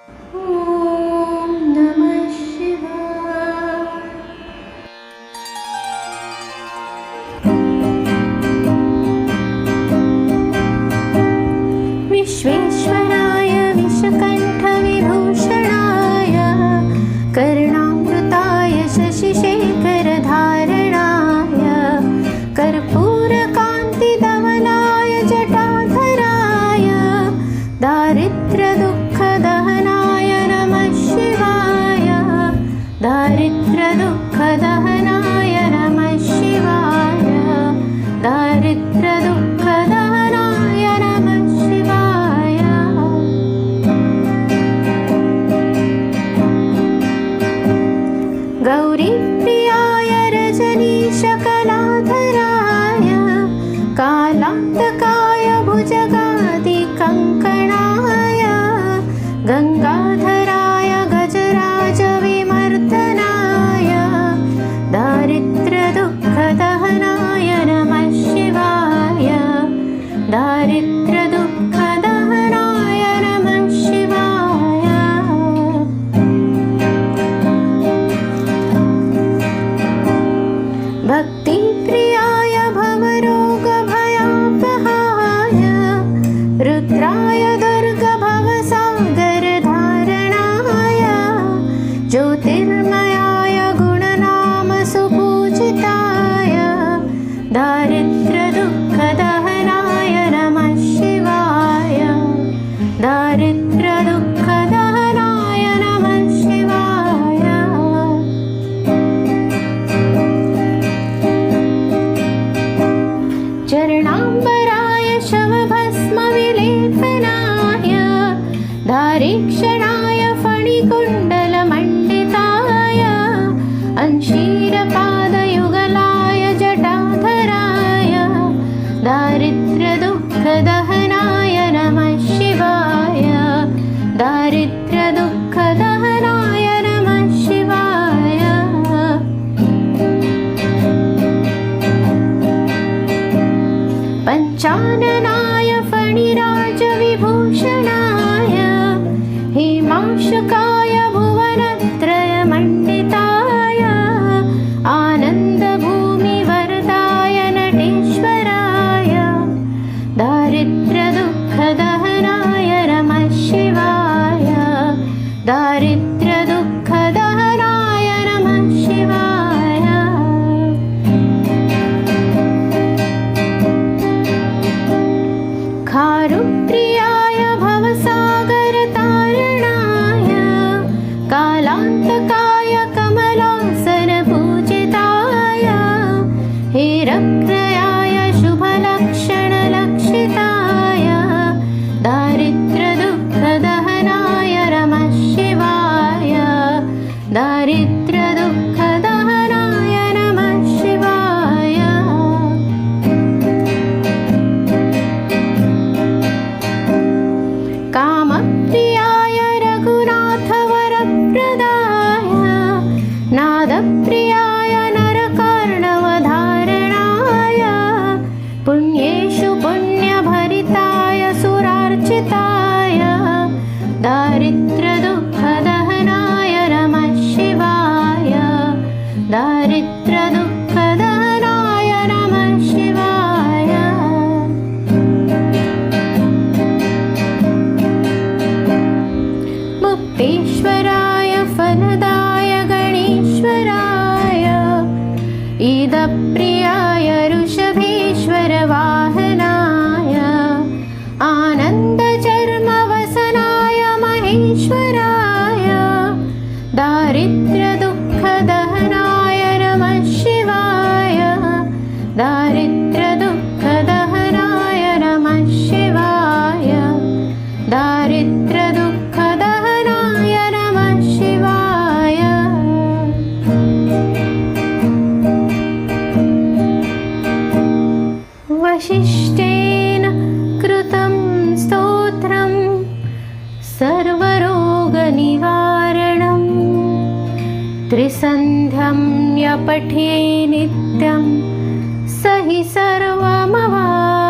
ॐ नमः शिवाय। विश्वेश्वराय विषकण्ठविभूषणाय कर्णामृताय शशिशेखरधारणाय कर्पूरकान्तिधवलाय जटाधराय दारिद्र्यदुःखदहनाय नमः शिवाय। दारिद्र्यदुःखदहनाय नमः शिवाय। दारिद्र्यदुःखदहनाय नमः शिवाय। गौरीप्रियाय रजनीशकलाधराय कालान्तकाय भुजगादिकङ्कणाय गङ्गाधराय गजराजविमर्दनाय दारिद्र्यदुःखदहनाय नमः शिवाय। दारिद्र्यदुःखदहनाय नमः शिवाय। भक्तिप्रियाय भवरोगभयापहाय रुद्राय दुर्गभवसागरधारणाय ज्योतिर्मयाय गुणनामसुपूजिताय दारिद्र्यदुःखदहनाय नमः शिवाय। दारिद्र्यदुःखदहनाय नमः शिवाय। चरणाम्बराय शवभस्मविलेपनाय दारीक्षणाय फणिकुण्डलमण्डिताय अंशीरपादयुगलाय जटाधराय दारिद्र्यदुःखदहनाय नमः शिवाय। दारिद्र्यदुःखदहनाय नमः शिवाय। पञ्चाननाय फणिराजविभूषणाय हेमांशुकाय भुवनत्रयमण्डिताय आनन्दभूमिवरदाय नटेश्वराय दारिद्र्यदुःखदहनाय नमः शिवाय। दारिद्र्यदुःखदहनाय नमः शिवाय। खारुप्रियाय भवसागरतारणाय कालान्तकाय कमलासनपूजिताय हेरक्रयाय शुभलक्षणलक्षिताय दारिद्र्यदुःखदहनाय नमः शिवाय। दारिद्र्यदुःखदहनाय नमः शिवाय। कामप्रियाय रघुनाथवरप्रदाय नादप्रियाय नरकार्णवधारणाय पुण्येषु पुण्यभरिताय सुरार्चिताय दारिद्र्यदुःखदहनाय नमः शिवाय। दारिद्र्यदुःखदहनाय नमः शिवाय। मुक्तेश्वराय फलदाय गणेश्वराय ईदप्रियाय ऋषभेश्वरवाहनाय आनन्दचर्मवसनाय महेश्वराय दारिद्र्यदुःखदहनाय नमः शिवाय। दारिद्र्यदुःखदहनाय नमः शिवाय। दारिद्र्यदुःखदहनाय नमः शिवाय। वसिष्ठेन कृतं स्तोत्रं सर्वरोगनिवारणं त्रिसन्ध्यं यपठे नित्यं स हि सर्वमवाप्नोति।